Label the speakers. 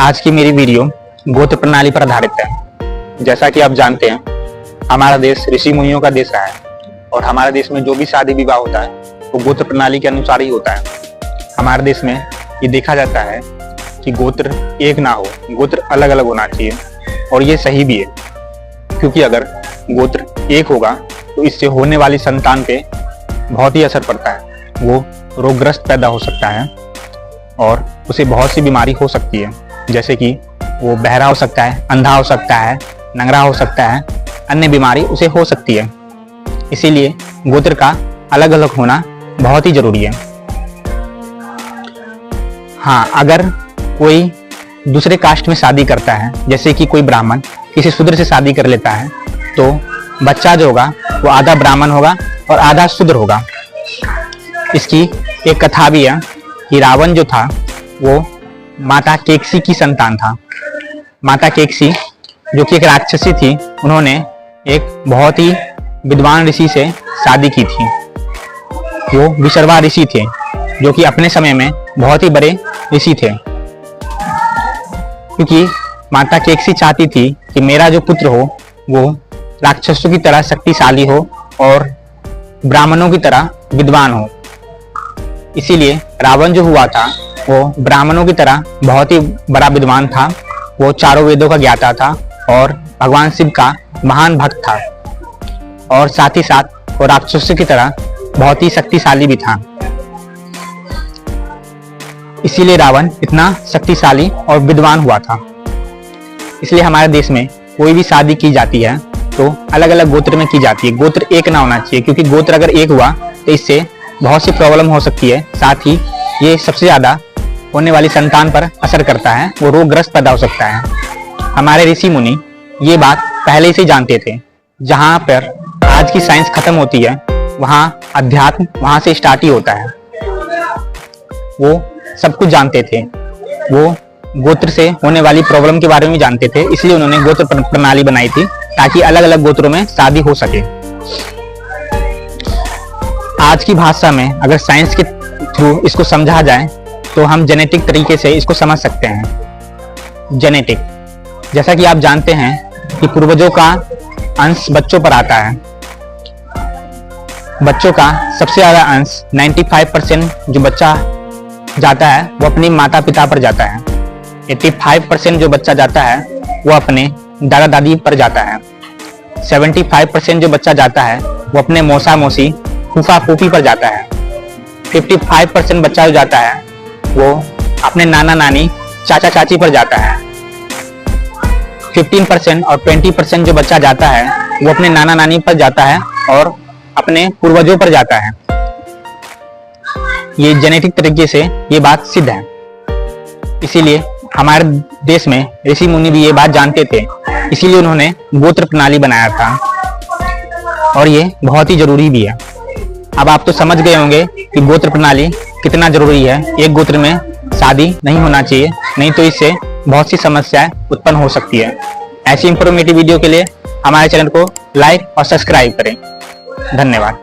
Speaker 1: आज की मेरी वीडियो गोत्र प्रणाली पर आधारित है। जैसा कि आप जानते हैं, हमारा देश ऋषि मुनियों का देश रहा है और हमारे देश में जो भी शादी विवाह होता है वो गोत्र प्रणाली के अनुसार ही होता है। हमारे देश में ये देखा जाता है कि गोत्र एक ना हो, गोत्र अलग अलग होना चाहिए और ये सही भी है, क्योंकि अगर गोत्र एक होगा तो इससे होने वाली संतान पे बहुत ही असर पड़ता है। वो रोगग्रस्त पैदा हो सकता है और उसे बहुत सी बीमारी हो सकती है, जैसे कि वो बहरा हो सकता है, अंधा हो सकता है, नंगरा हो सकता है, अन्य बीमारी उसे हो सकती है। इसीलिए गोत्र का अलग अलग होना बहुत ही जरूरी है। हाँ, अगर कोई दूसरे कास्ट में शादी करता है, जैसे कि कोई ब्राह्मण किसी शूद्र से शादी कर लेता है, तो बच्चा जो होगा वो आधा ब्राह्मण होगा और आधा शूद्र होगा। इसकी एक कथा भी है कि रावण जो था वो माता केकसी की संतान था। माता केकसी जो कि एक राक्षसी थी, उन्होंने एक बहुत ही विद्वान ऋषि से शादी की थी। वो विशर्वा ऋषि थे, जो कि अपने समय में बहुत ही बड़े ऋषि थे। क्योंकि माता केकसी चाहती थी कि मेरा जो पुत्र हो वो राक्षसों की तरह शक्तिशाली हो और ब्राह्मणों की तरह विद्वान हो। इसीलिए रावण जो हुआ था वो ब्राह्मणों की तरह बहुत ही बड़ा विद्वान था। वो चारों वेदों का ज्ञाता था और भगवान शिव का महान भक्त था, और साथ ही साथ वो राक्षसों की तरह बहुत ही शक्तिशाली भी था। इसीलिए रावण इतना शक्तिशाली और विद्वान हुआ था। इसलिए हमारे देश में कोई भी शादी की जाती है तो अलग अलग गोत्र में की जाती है। गोत्र एक ना होना चाहिए, क्योंकि गोत्र अगर एक हुआ तो इससे बहुत सी प्रॉब्लम हो सकती है। साथ ही ये सबसे ज्यादा होने वाली संतान पर असर करता है, वो रोगग्रस्त पैदा हो सकता है। हमारे ऋषि मुनि ये बात पहले से जानते थे। जहां पर आज की साइंस खत्म होती है, वहां अध्यात्म वहां से स्टार्ट ही होता है। वो सब कुछ जानते थे। वो गोत्र से होने वाली प्रॉब्लम के बारे में जानते थे, इसलिए उन्होंने गोत्र प्रणाली बनाई थी ताकि अलग अलग गोत्रों में शादी हो सके। आज की भाषा में अगर साइंस के थ्रू इसको समझा जाए तो हम जेनेटिक तरीके से इसको समझ सकते हैं। जेनेटिक, जैसा कि आप जानते हैं कि पूर्वजों का अंश बच्चों पर आता है। बच्चों का सबसे ज्यादा अंश 95% जो बच्चा जाता है वो अपने माता पिता पर जाता है। 85% जो बच्चा जाता है वो अपने दादा दादी पर जाता है। 75% जो बच्चा जाता है वो अपने मौसा मौसी फूफा फूफी पर जाता है। 55% बच्चा जो जाता है वो अपने नाना नानी चाचा चाची पर जाता है। 15% और 20% जो बच्चा जाता है वो अपने नाना नानी पर जाता है और अपने पूर्वजों पर जाता है। ये जेनेटिक तरीके से ये बात सिद्ध है। इसीलिए हमारे देश में ऋषि मुनि भी ये बात जानते थे, इसीलिए उन्होंने गोत्र प्रणाली बनाया था और ये बहुत ही जरूरी भी है। अब आप तो समझ गए होंगे कि गोत्र प्रणाली कितना जरूरी है। एक गोत्र में शादी नहीं होना चाहिए, नहीं तो इससे बहुत सी समस्याएं उत्पन्न हो सकती है। ऐसी इंफॉर्मेटिव वीडियो के लिए हमारे चैनल को लाइक और सब्सक्राइब करें। धन्यवाद।